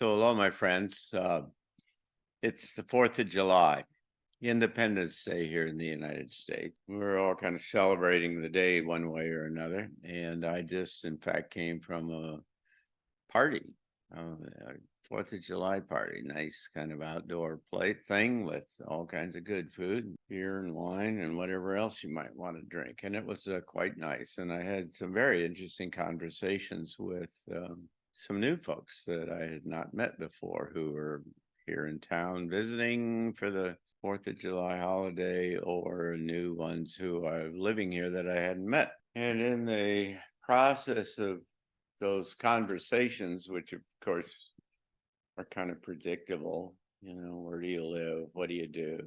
So, hello, my friends. It's the 4th of July, Independence Day here in the United States. We're all kind of celebrating the day one way or another. And I just, in fact, came from a party, a 4th of July party. Nice kind of outdoor plate thing with all kinds of good food, beer and wine, and whatever else you might want to drink. And it was quite nice. And I had some very interesting conversations with some new folks that I had not met before who were here in town visiting for the 4th of July holiday, or new ones who are living here that I hadn't met. And in the process of those conversations, which of course are kind of predictable, where do you live? What do you do?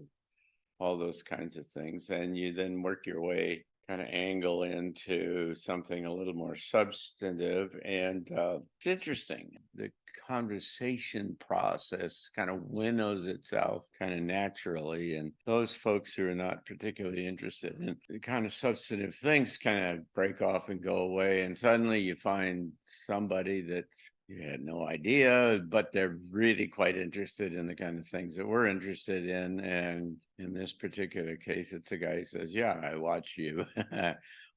All those kinds of things. And you then work your way, kind of angle into something a little more substantive. And it's interesting. The conversation process kind of winnows itself kind of naturally. And those folks who are not particularly interested in the kind of substantive things kind of break off and go away. And suddenly you find somebody that you had no idea, but they're really quite interested in the kind of things that we're interested in. And in this particular case, it's a guy who says, yeah, I watch you.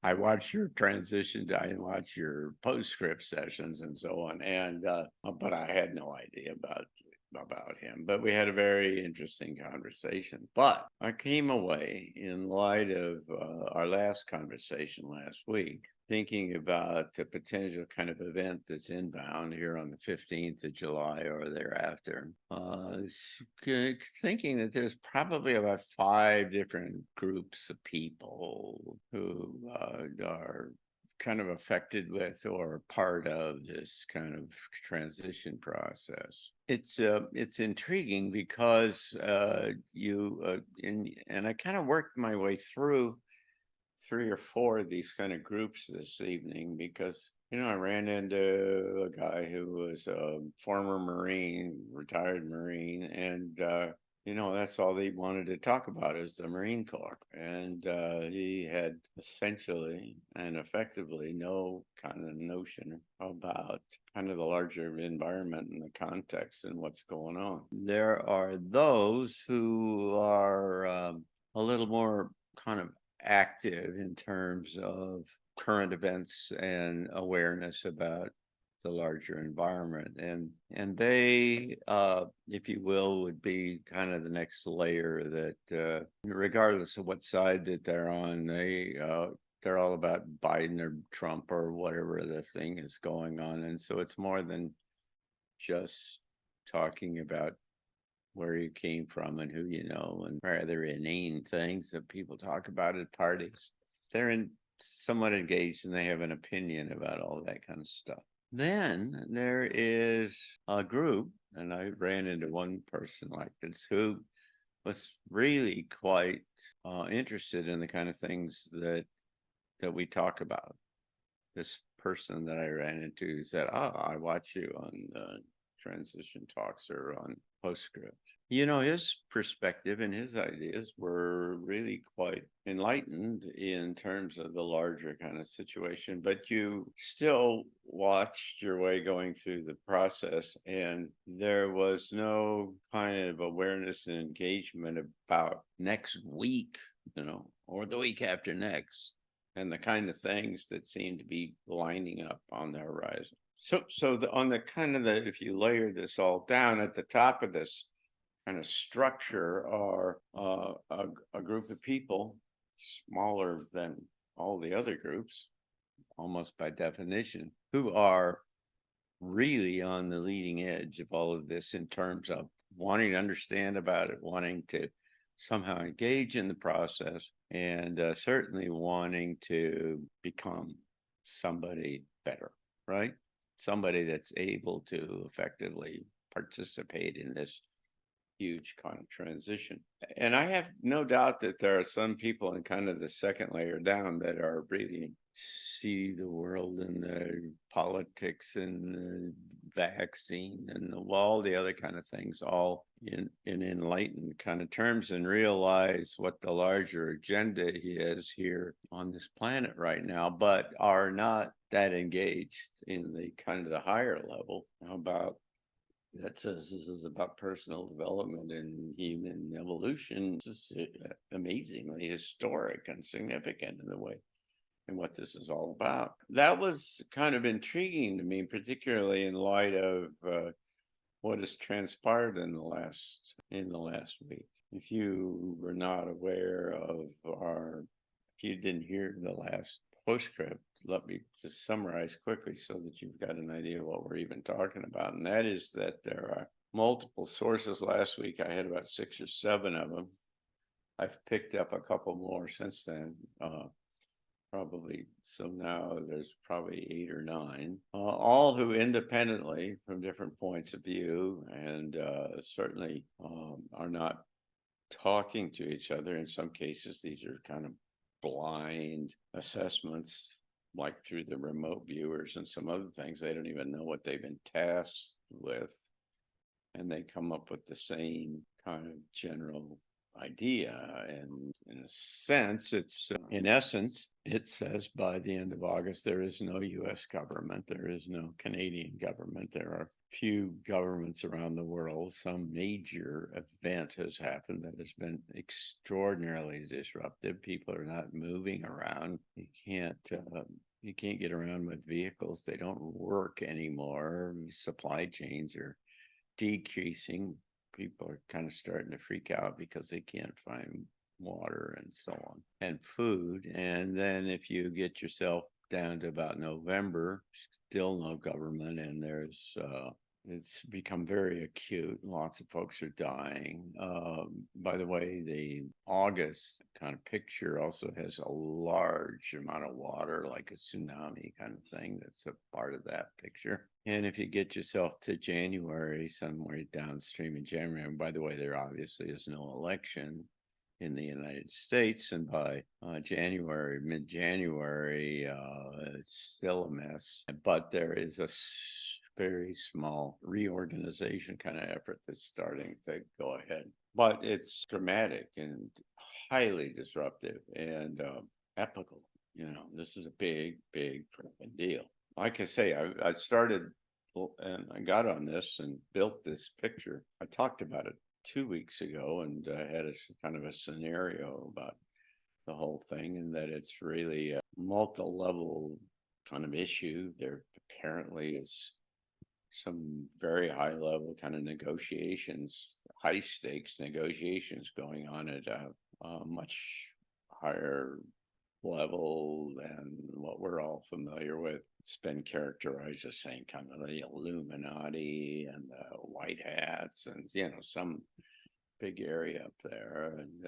I watch your transition. I watch your postscript sessions and so on. And, but I had no idea about him. But we had a very interesting conversation. But I came away, in light of our last conversation last week, thinking about the potential kind of event that's inbound here on the 15th of July or thereafter, thinking that there's probably about 5 different groups of people who are kind of affected with or part of this kind of transition process. It's intriguing because and I kind of worked my way through 3 or 4 of these kind of groups this evening because I ran into a guy who was a former Marine, retired Marine, and that's all they wanted to talk about is the Marine Corps. And he had essentially and effectively no kind of notion about kind of the larger environment and the context and what's going on. There are those who are a little more kind of active in terms of current events and awareness about the larger environment, and they if you will would be kind of the next layer that regardless of what side that they're on, they're all about Biden or Trump or whatever the thing is going on. And so it's more than just talking about where you came from and who you know, and rather inane things that people talk about at parties. They're somewhat engaged and they have an opinion about all that kind of stuff. Then there is a group, and I ran into one person like this who was really quite interested in the kind of things that we talk about. This person that I ran into said, "Oh, I watch you on transition talks or on postscript." His perspective and his ideas were really quite enlightened in terms of the larger kind of situation, but you still watched your way going through the process, and there was no kind of awareness and engagement about next week, or the week after next, and the kind of things that seem to be lining up on the horizon. So on the kind of if you layer this all down, at the top of this kind of structure are a group of people smaller than all the other groups, almost by definition, who are really on the leading edge of all of this in terms of wanting to understand about it, wanting to somehow engage in the process, and certainly wanting to become somebody better, right? Somebody that's able to effectively participate in this huge kind of transition. And I have no doubt that there are some people in kind of the second layer down that are really see the world and the politics and the vaccine and all the other kind of things all in enlightened kind of terms, and realize what the larger agenda is here on this planet right now, but are not that engaged in the kind of the higher level about that says this is about personal development and human evolution. This is amazingly historic and significant in the way and what this is all about. That was kind of intriguing to me, particularly in light of what has transpired in the last week. If you were not aware of if you didn't hear the last postscript, let me just summarize quickly so that you've got an idea of what we're even talking about. And that is that there are multiple sources. Last week I had about 6 or 7 of them. I've picked up a couple more since then. Probably so now there's probably 8 or 9, all who independently from different points of view and certainly are not talking to each other. In some cases, these are kind of blind assessments, like through the remote viewers and some other things. They don't even know what they've been tasked with, and they come up with the same kind of general idea. And in a sense, in essence, it says by the end of August, there is no US government, there is no Canadian government, there are few governments around the world. Some major event has happened that has been extraordinarily disruptive. People are not moving around. You can't get around with vehicles. They don't work anymore. Supply chains are decreasing. People are kind of starting to freak out because they can't find water and so on, and food. And then if you get yourself down to about November, still no government, and it's become very acute. Lots of folks are dying. By the way, the August kind of picture also has a large amount of water, like a tsunami kind of thing. That's a part of that picture. And if you get yourself to January, somewhere downstream in January, and by the way, there obviously is no election in the United States, and by mid-January, it's still a mess. But there is a very small reorganization kind of effort that's starting to go ahead. But it's dramatic and highly disruptive and epical. This is a big, big freaking deal. Like I say, I started and I got on this and built this picture. I talked about it 2 weeks ago and had a kind of a scenario about the whole thing, and that it's really a multi-level kind of issue. There apparently is some very high level kind of negotiations, high stakes negotiations going on at a much higher level than what we're all familiar with. It's been characterized as saying kind of the Illuminati and the white hats and some big area up there, and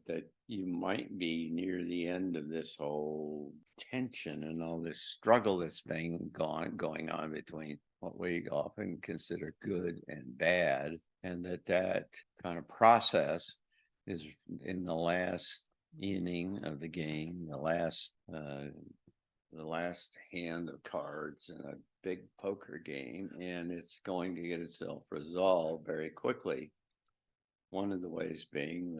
that you might be near the end of this whole tension and all this struggle that's been going on between what we often consider good and bad, and that kind of process is in the last inning of the game, the last hand of cards in a big poker game, and it's going to get itself resolved very quickly. One of the ways being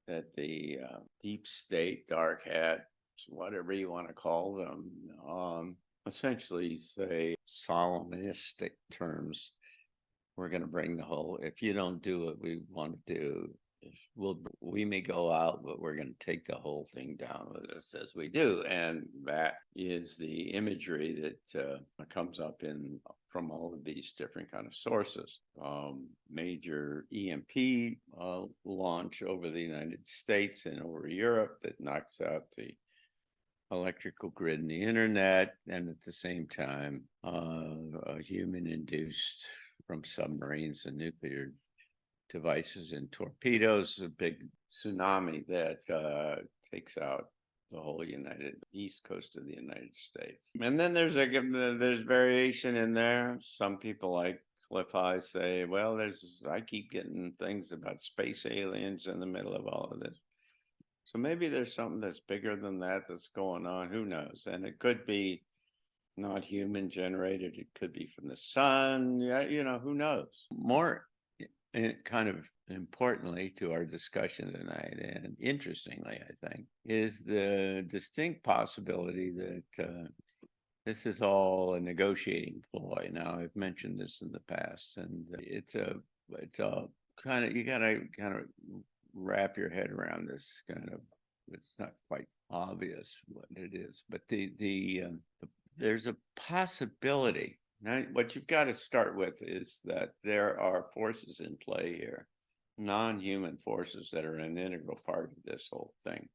that the deep state, dark hat, whatever you want to call them, essentially say solemnistic terms. We're going to bring the whole. If you don't do what we want to do, we may go out, but we're going to take the whole thing down with us as we do. And that is the imagery that comes up from all of these different kind of sources. Major EMP launch over the United States and over Europe that knocks out the electrical grid and the internet, and at the same time, human induced from submarines and nuclear devices and torpedoes, a big tsunami that takes out the whole east coast of the United States. And then there's variation in there. Some people like Cliff High say, well, I keep getting things about space aliens in the middle of all of this. So maybe there's something that's bigger than that that's going on. Who knows? And it could be not human generated. It could be from the sun. Yeah, who knows? More kind of importantly to our discussion tonight, and interestingly, I think, is the distinct possibility that this is all a negotiating ploy. Now, I've mentioned this in the past, and it's a kind of, you gotta kind of wrap your head around this kind of. It's not quite obvious what it is, but there's a possibility. Now, what you've got to start with is that there are forces in play here, non-human forces that are an integral part of this whole thing,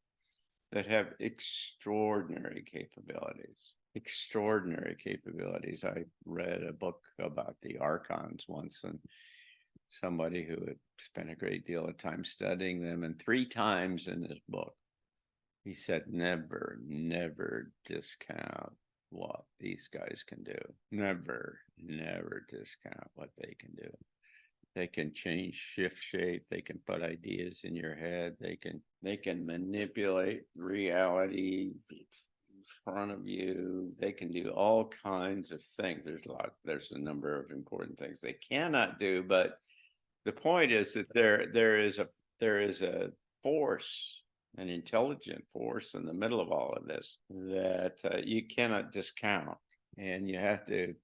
that have extraordinary capabilities. Extraordinary capabilities. I read a book about the archons once, and somebody who had spent a great deal of time studying them, and 3 times in this book, he said, never, never discount what these guys can do. Never, never discount what they can do. They can change shift shape. They can put ideas in your head. They can manipulate reality in front of you. They can do all kinds of things. There's a number of important things they cannot do, but the point is that there is a force, an intelligent force in the middle of all of this that you cannot discount, and you have to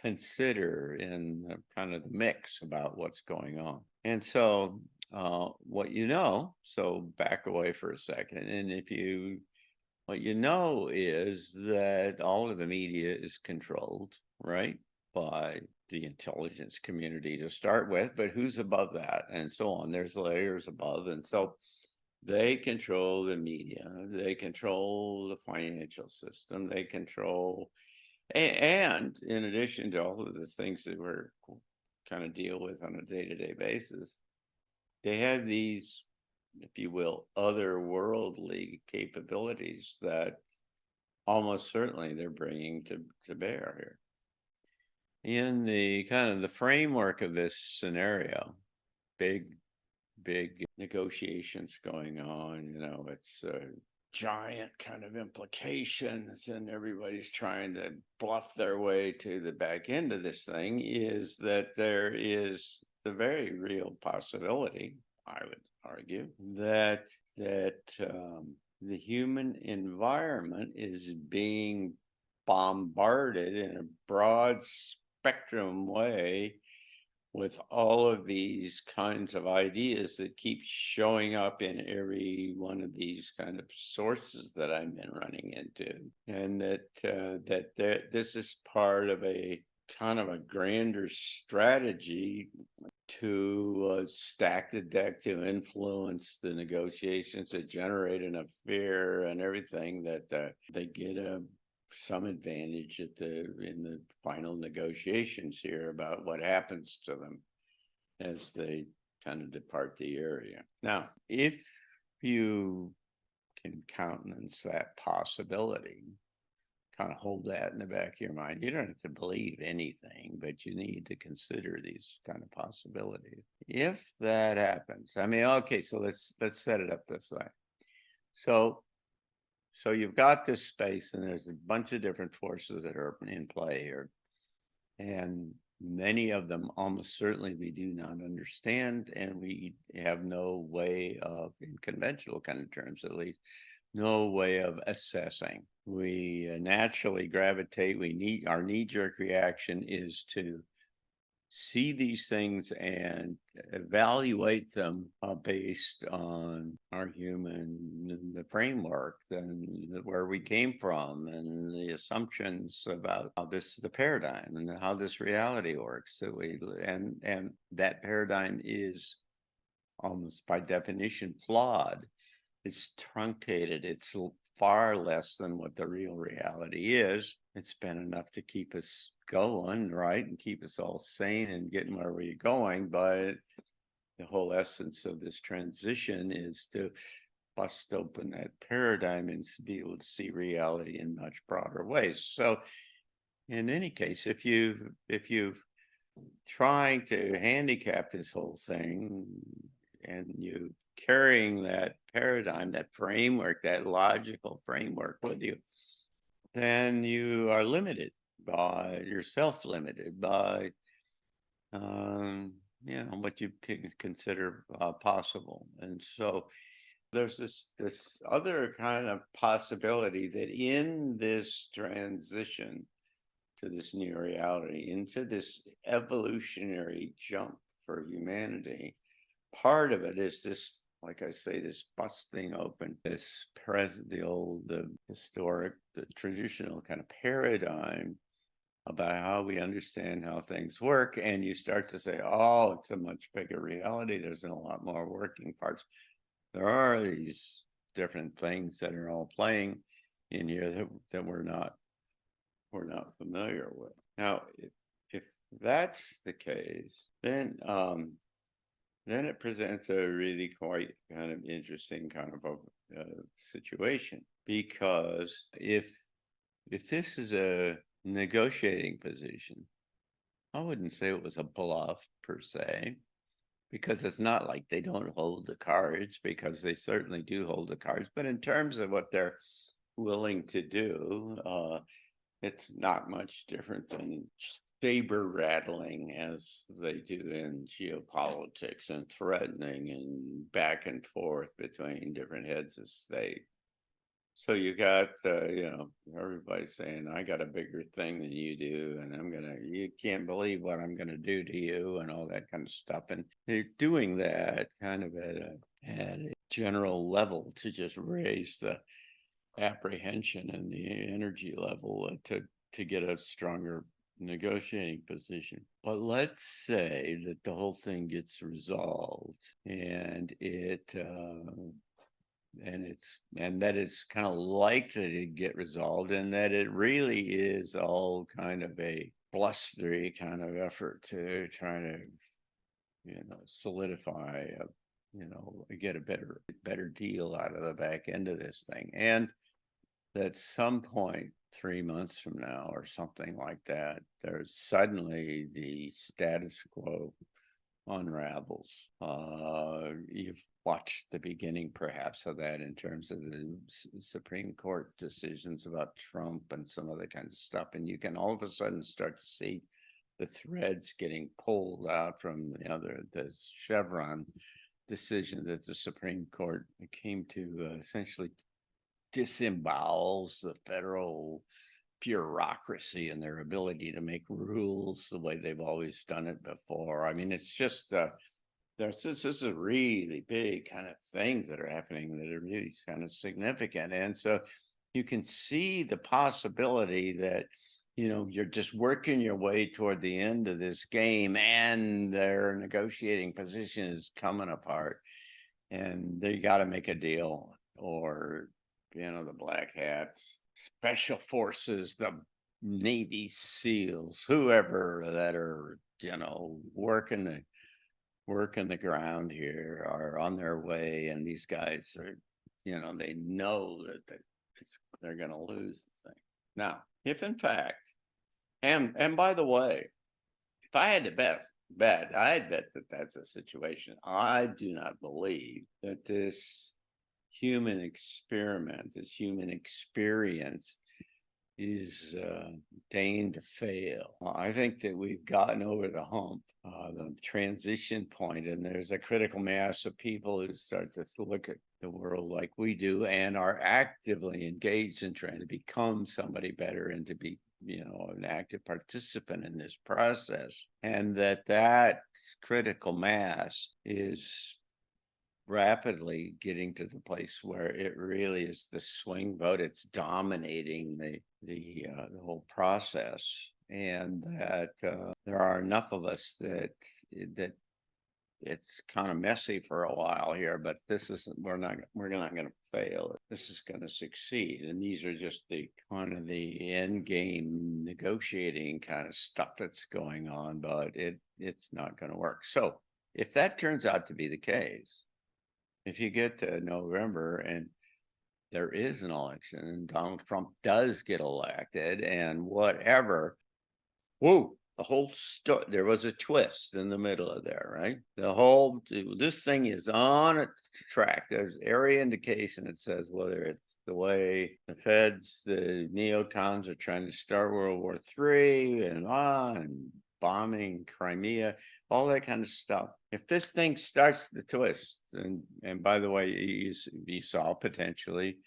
consider in kind of the mix about what's going on. And so so back away for a second, and what you know is that all of the media is controlled, right, by the intelligence community to start with, but who's above that, and so on. There's layers above, and so they control the media, they control the financial system, they control, and in addition to all of the things that we're kind of deal with on a day-to-day basis, they have these, if you will, otherworldly capabilities that almost certainly they're bringing to bear here. In the kind of the framework of this scenario, big negotiations going on, it's giant kind of implications, and everybody's trying to bluff their way to the back end of this thing, is that there is the very real possibility, I would argue, that the human environment is being bombarded in a broad spectrum way with all of these kinds of ideas that keep showing up in every one of these kind of sources that I've been running into, and this is part of a kind of a grander strategy to stack the deck, to influence the negotiations, to generate enough fear and everything that they get some advantage in the final negotiations here about what happens to them as they kind of depart the area. Now, if you can countenance that possibility, kind of hold that in the back of your mind. You don't have to believe anything, but you need to consider these kind of possibilities. If that happens, I mean, okay, so let's set it up this way. So you've got this space, and there's a bunch of different forces that are in play here. And many of them almost certainly we do not understand, and we have no way of, in conventional kind of terms at least, no way of assessing. We naturally gravitate, our knee-jerk reaction is to see these things and evaluate them based on our the framework, and where we came from, and the assumptions about how the paradigm and how this reality works. And that paradigm is almost by definition flawed. It's truncated. It's far less than what the real reality is. It's been enough to keep us going, right, and keep us all sane and getting where we're going. But the whole essence of this transition is to bust open that paradigm and to be able to see reality in much broader ways. So, in any case, if you've trying to handicap this whole thing, and you carrying that paradigm, that framework, that logical framework with you, then you are limited by yourself, limited by what you can consider possible. And so There's this other kind of possibility that in this transition to this new reality, into this evolutionary jump for humanity, part of it is this, like I say, this busting open, this present, the old, the historic, the traditional kind of paradigm about how we understand how things work. And you start to say, oh, it's a much bigger reality. There's a lot more working parts. There are these different things that are all playing in here that we're not familiar with. Now, if that's the case, then it presents a really quite kind of interesting kind of a situation, because if this is a negotiating position, I wouldn't say it was a bluff per se, because it's not like they don't hold the cards, because they certainly do hold the cards. But in terms of what they're willing to do, it's not much different than saber rattling as they do in geopolitics, and threatening and back and forth between different heads of state. So you got, everybody saying, I got a bigger thing than you do, and you can't believe what I'm gonna do to you, and all that kind of stuff. And they're doing that kind of at a general level to just raise the apprehension and the energy level to get a stronger negotiating position. But let's say that the whole thing gets resolved, and that it's kind of likely to get resolved, and that it really is all kind of a blustery kind of effort to try to solidify get a better deal out of the back end of this thing. And at some point 3 months from now or something like that, there's suddenly the status quo unravels. You've watched the beginning perhaps of that in terms of the Supreme Court decisions about Trump and some other kinds of stuff, and you can all of a sudden start to see the threads getting pulled out from the Chevron decision that the Supreme Court came to essentially disembowels the federal bureaucracy and their ability to make rules the way they've always done it before. I mean, it's just this is a really big kind of things that are happening that are really kind of significant. And so you can see the possibility that you're just working your way toward the end of this game, and their negotiating position is coming apart, and they got to make a deal, or the black hats, special forces, the Navy SEALs, whoever that are, working the ground here, are on their way, and these guys are, they know that they're going to lose the thing. Now, if in fact, and by the way, if I had to bet, I'd bet that that's a situation. I do not believe that this human experiment, this human experience, is deigned to fail. I think that we've gotten over the hump, the transition point, and there's a critical mass of people who start to look at the world like we do, and are actively engaged in trying to become somebody better, and to be an active participant in this process. And that critical mass is rapidly getting to the place where it really is the swing vote. It's dominating the whole process, and that there are enough of us that it's kind of messy for a while here, but we're not going to fail. This is going to succeed. And these are just the kind of the end game negotiating kind of stuff that's going on, but it's not going to work. So if that turns out to be the case, if you get to November and there is an election and Donald Trump does get elected and whatever, whoa, the whole story, there was a twist in the middle of there, right? This thing is on a track. There's area indication that says whether it's the way the feds, the neocons are trying to start World War III and on, bombing Crimea, all that kind of stuff. If this thing starts to twist, and by the way, you saw potentially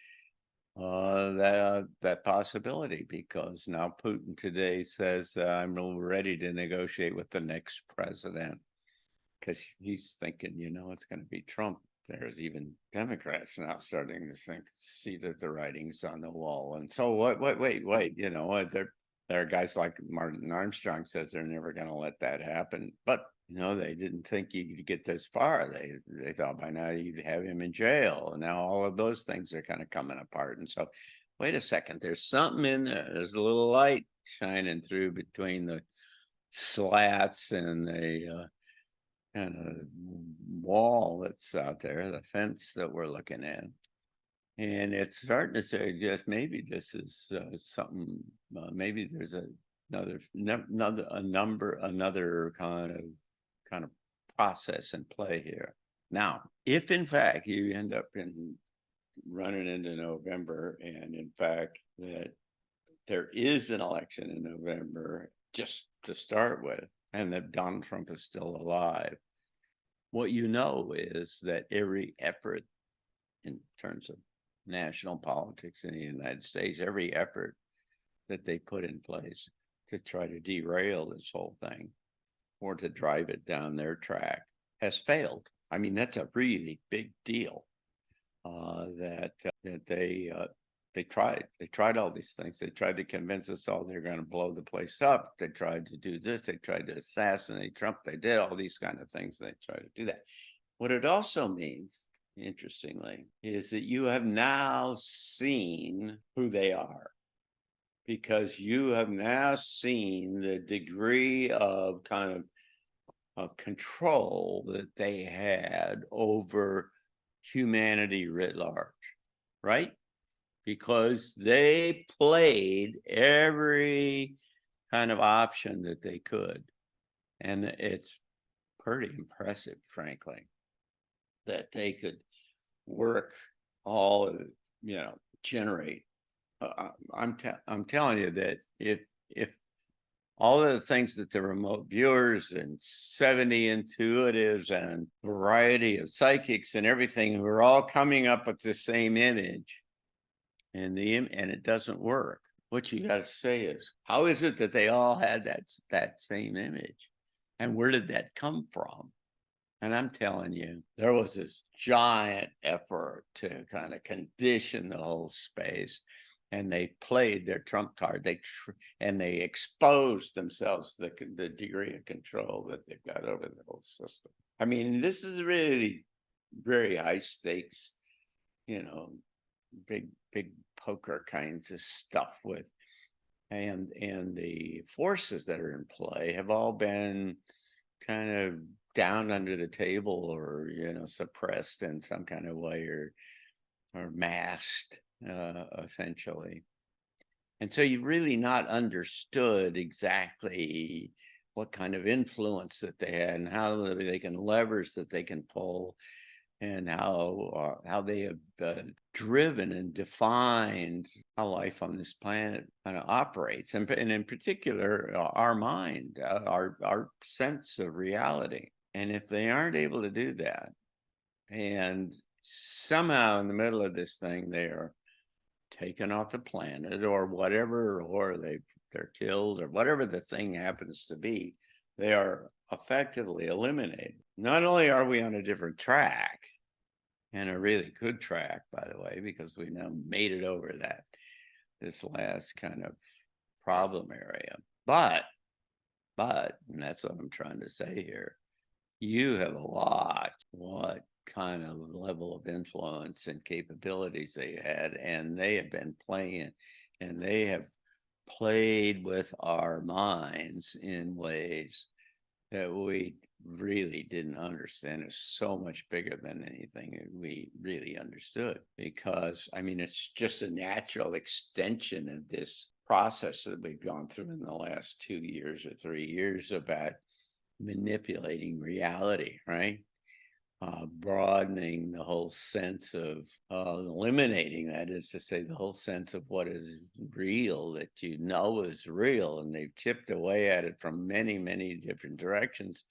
that possibility, because now Putin today says I'm ready to negotiate with the next president, because he's thinking, it's going to be Trump. There's even Democrats now starting to see that the writing's on the wall. And so wait, there are guys like Martin Armstrong says they're never going to let that happen. But, they didn't think you could get this far. They thought by now you'd have him in jail. And now all of those things are kind of coming apart. And so, wait a second, there's something in there. There's a little light shining through between the slats and the kind of wall that's out there, the fence that we're looking at. And it's starting to say, yes, maybe this is something, maybe there's another kind of process in play here. Now, if in fact you end up running into November, and in fact that there is an election in November, just to start with, and that Donald Trump is still alive, what is that every effort in terms of national politics in the United States, every effort that they put in place to try to derail this whole thing or to drive it down their track has failed. I mean, that's a really big deal that they tried all these things. They tried to convince us all they're going to blow the place up. They tried to do this. They tried to assassinate Trump. They did all these kind of things. They tried to do that. What it also means, interestingly, is that you have now seen who they are, because you have now seen the degree of kind of control that they had over humanity writ large, right? Because they played every kind of option that they could. And it's pretty impressive, frankly, that they could work all, generate. I'm telling you that if all of the things that the remote viewers and 70 intuitives and variety of psychics and everything who are all coming up with the same image, and it doesn't work. What you got to say is, how is it that they all had that same image, and where did that come from? And I'm telling you, there was this giant effort to kind of condition the whole space, and they played their trump card. They exposed themselves to the degree of control that they've got over the whole system. I mean, this is really very high stakes, big poker kinds of stuff with, and the forces that are in play have all been kind of down under the table, or suppressed in some kind of way, or masked essentially. And so you've really not understood exactly what kind of influence that they had, and how they can levers that they can pull, and how they have driven and defined how life on this planet kind of operates, and in particular our mind, our sense of reality. And if they aren't able to do that, and somehow in the middle of this thing they are taken off the planet or whatever, or they're killed, or whatever the thing happens to be, they are effectively eliminated. Not only are we on a different track, and a really good track, by the way, because we now made it over this last kind of problem area, but, and that's what I'm trying to say here, you have what kind of level of influence and capabilities they had, and they have been playing, and they have played with our minds in ways that we really didn't understand. Is so much bigger than anything we really understood, because I mean, it's just a natural extension of this process that we've gone through in the last 2 years or 3 years about manipulating reality, right? broadening the whole sense of eliminating, that is to say, the whole sense of what is real, that you know is real, and they've chipped away at it from many, many different directions.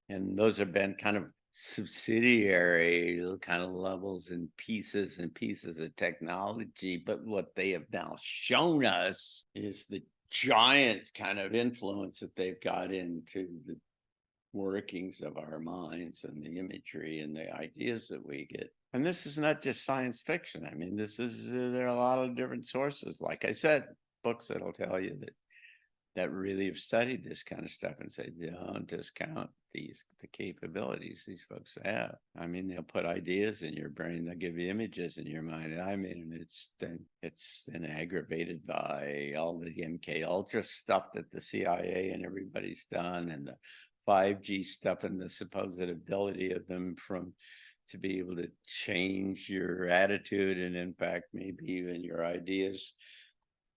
And those have been kind of subsidiary kind of levels and pieces of technology. But what they have now shown us is the giant kind of influence that they've got into the workings of our minds and the imagery and the ideas that we get. And this is not just science fiction. I mean, this is there are a lot of different sources. Like I said, books that'll tell you that really have studied this kind of stuff and say, don't discount the capabilities these folks have. I mean, they'll put ideas in your brain, they'll give you images in your mind. I mean, it's then aggravated by all the MK Ultra stuff that the CIA and everybody's done, and the 5G stuff, and the supposed ability of them to be able to change your attitude and in fact maybe even your ideas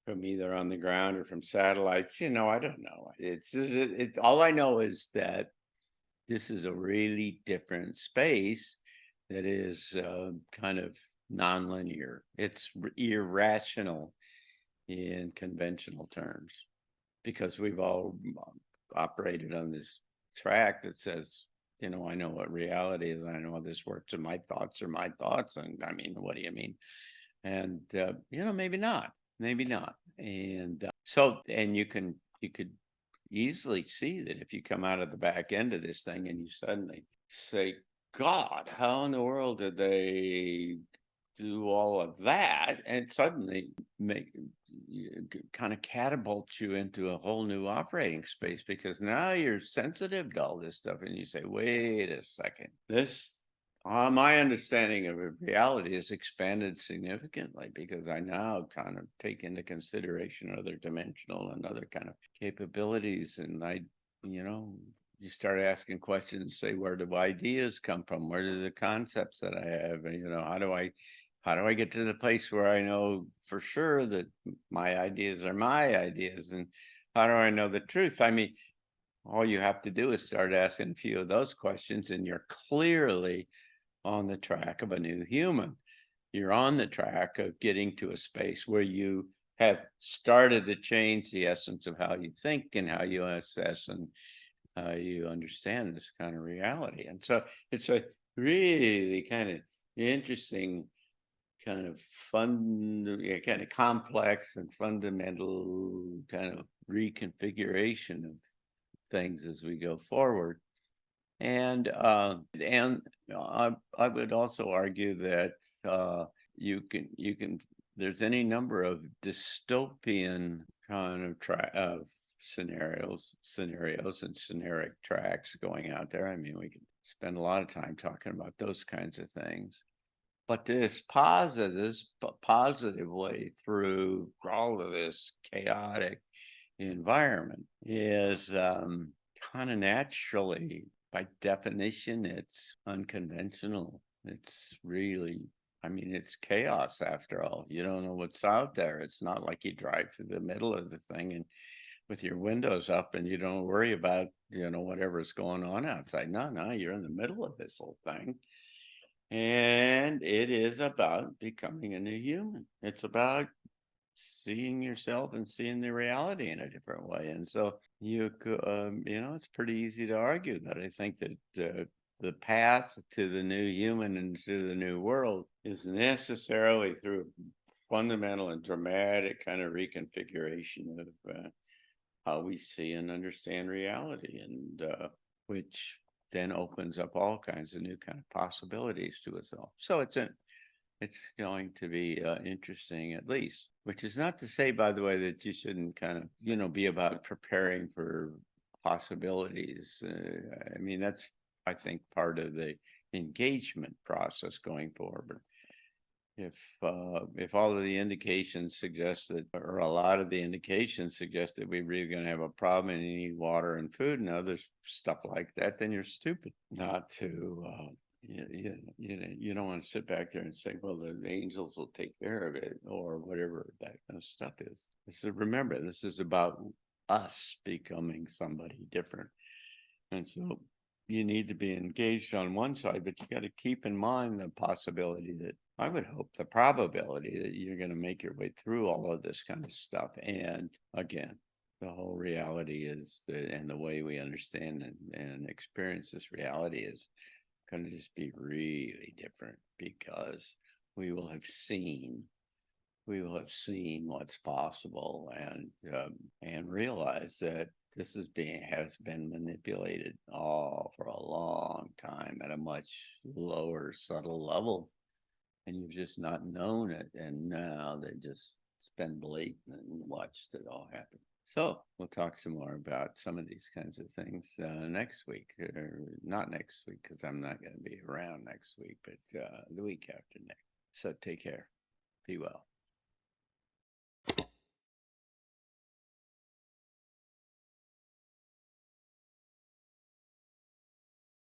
from either on the ground or from satellites. I don't know. It's all I know is that this is a really different space that is kind of nonlinear. It's irrational in conventional terms, because we've all operated on this track that says, I know what reality is. I know how this works, and my thoughts are my thoughts. And I mean, what do you mean? And maybe not. Maybe not. And and you could easily see that if you come out of the back end of this thing and you suddenly say, God, how in the world did they do all of that? And suddenly make kind of catapult you into a whole new operating space, because now you're sensitive to all this stuff and you say, wait a second, my understanding of reality has expanded significantly, because I now kind of take into consideration other dimensional and other kind of capabilities. And you start asking questions, say, where do ideas come from? Where do the concepts that I have? And, how do I get to the place where I know for sure that my ideas are my ideas? And how do I know the truth? I mean, all you have to do is start asking a few of those questions, and you're clearly on the track of a new human. You're on the track of getting to a space where you have started to change the essence of how you think and how you assess and how you understand this kind of reality. And so it's a really kind of interesting, kind of kind of complex and fundamental kind of reconfiguration of things as we go forward. And I would also argue that you can there's any number of dystopian kind of scenarios and scenaric tracks going out there. I mean, we could spend a lot of time talking about those kinds of things. But this positive way through all of this chaotic environment is kind of naturally, by definition, it's unconventional. It's really, I mean, it's chaos after all. You don't know what's out there. It's not like you drive through the middle of the thing and with your windows up and you don't worry about, whatever's going on outside. No, you're in the middle of this whole thing. And it is about becoming a new human. It's about seeing yourself and seeing the reality in a different way. And so it's pretty easy to argue that I think that the path to the new human and to the new world is necessarily through a fundamental and dramatic kind of reconfiguration of how we see and understand reality, and which then opens up all kinds of new kind of possibilities to us all. So it's going to be interesting, at least, which is not to say, by the way, that you shouldn't kind of, be about preparing for possibilities. I mean, that's, I think, part of the engagement process going forward. If all of the indications suggest that, or a lot of the indications suggest that we're really going to have a problem and you need water and food and other stuff like that, then you're stupid not to. You don't want to sit back there and say, well, the angels will take care of it, or whatever that kind of stuff is. So remember, this is about us becoming somebody different. And so you need to be engaged on one side, but you got to keep in mind the possibility that I would hope the probability that you're going to make your way through all of this kind of stuff. And again, the whole reality is that, and the way we understand and experience this reality is going to just be really different because we will have seen what's possible and realize that this has been manipulated all for a long time at a much lower subtle level, and you've just not known it, and now they just it's been blatant and watched it all happen. So we'll talk some more about some of these kinds of things next week, or not next week because I'm not going to be around next week, but the week after next. So take care. Be well.